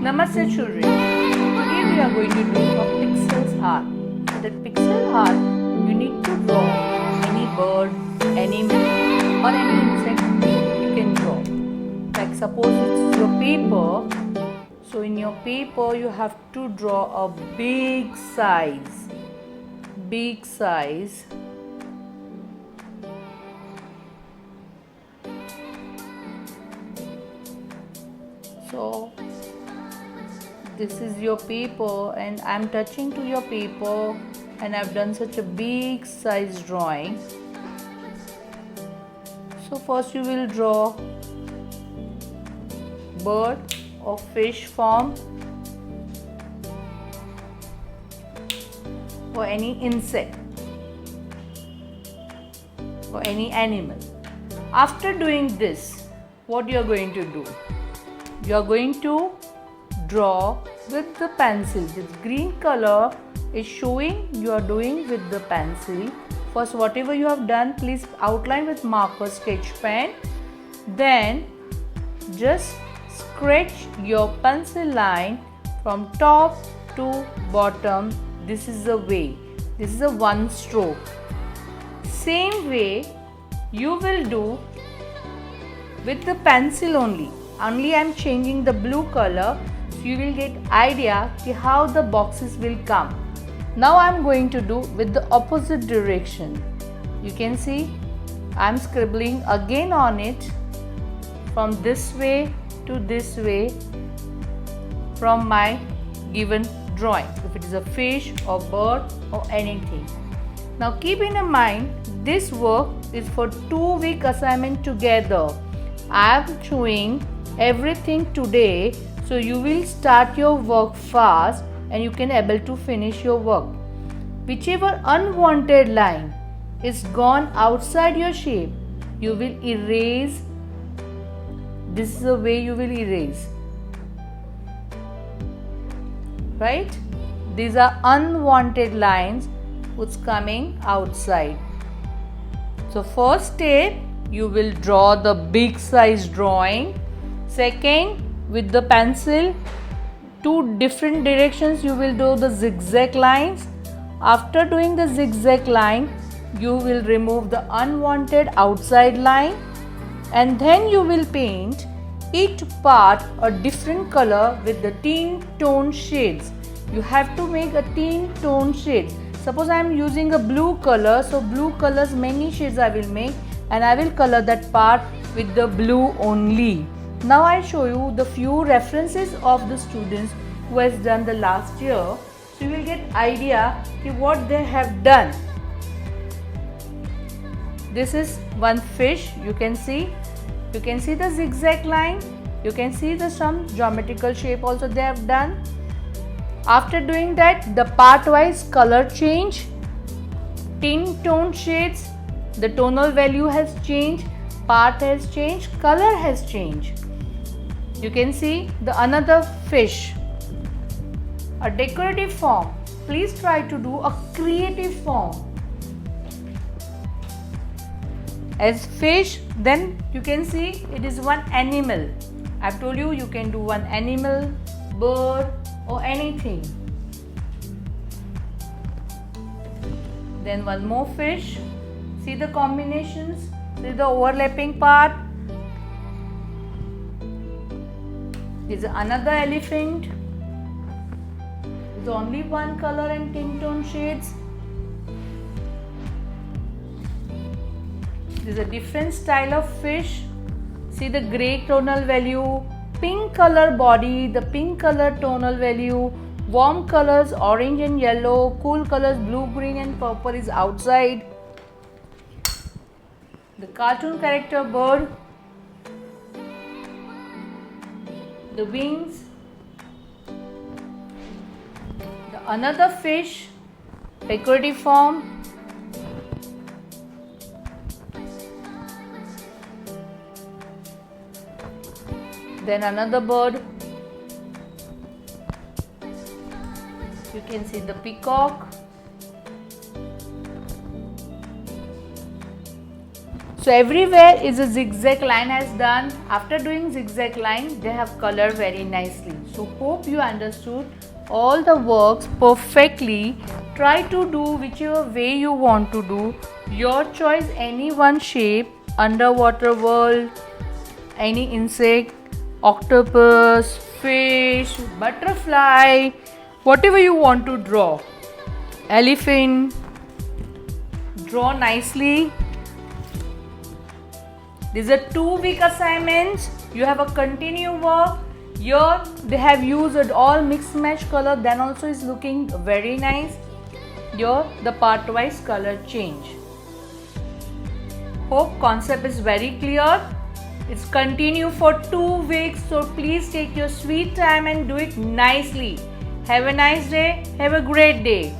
Namaste children. Today we are going to do a pixels art. For that pixel art, you need to draw any bird, animal or any insect you can draw. Like suppose it's your paper. So in your paper you have to draw a big size. Big size. So this is your paper and I am touching to your paper and I have done such a big size drawing. So first you will draw bird or fish form or any insect or any animal. After doing this, what you are going to do? You are going to draw with the pencil. This green color is showing you are doing with the pencil. First, whatever you have done, please outline with marker, sketch pen. Then just scratch your pencil line from top to bottom. This is the way. This is a one stroke. Same way you will do with the pencil only. Only I am changing the blue color. So you will get idea how the boxes will come. Now I am going to do with the opposite direction. You can see I am scribbling again on it from this way to this way from my given drawing. If it is a fish or bird or anything. Now keep in mind this work is for 2-week assignment together. I am showing everything today. So you will start your work fast and you can able to finish your work. Whichever unwanted line is gone outside your shape, you will erase. This is the way you will erase. Right? These are unwanted lines which coming outside. So first step, you will draw the big size drawing. Second, with the pencil, 2 different directions you will do the zigzag lines. After doing the zigzag line, you will remove the unwanted outside line and then you will paint each part a different color with the tin tone shades. You have to make a tin tone shade. Suppose I am using a blue color, so blue colors many shades I will make and I will color that part with the blue only. Now I show you the few references of the students who has done the last year. So you will get idea what they have done. This is one fish. You can see the zigzag line. You can see the some geometrical shape also they have done. After doing that, the part wise color change, tin tone shades, the tonal value has changed, part has changed, color has changed. You can see the another fish, a decorative form. Please try to do a creative form. As fish, then you can see it is one animal. I've told you you can do one animal, bird or anything. Then one more fish. See the combinations, see the overlapping part. This is another elephant. There's only one color and tin tone shades. This is a different style of fish. See the grey tonal value, pink color body, the pink color tonal value, warm colors orange and yellow, cool colors blue, green and purple is outside. The cartoon character bird, the wings, the another fish, decorative form, then another bird. You can see the peacock. So everywhere is a zigzag line has done. After doing zigzag line, they have colored very nicely. So hope you understood all the works perfectly. Try to do whichever way you want to do. Your choice, any one shape, underwater world, any insect, octopus, fish, butterfly, whatever you want to draw. Elephant, draw nicely. These are 2-week assignments. You have a continue work. Here they have used all mix match color, then also is looking very nice. Here the part wise color change. Hope concept is very clear. It's continue for 2 weeks, so please take your sweet time and do it nicely. Have a nice day. Have a great day.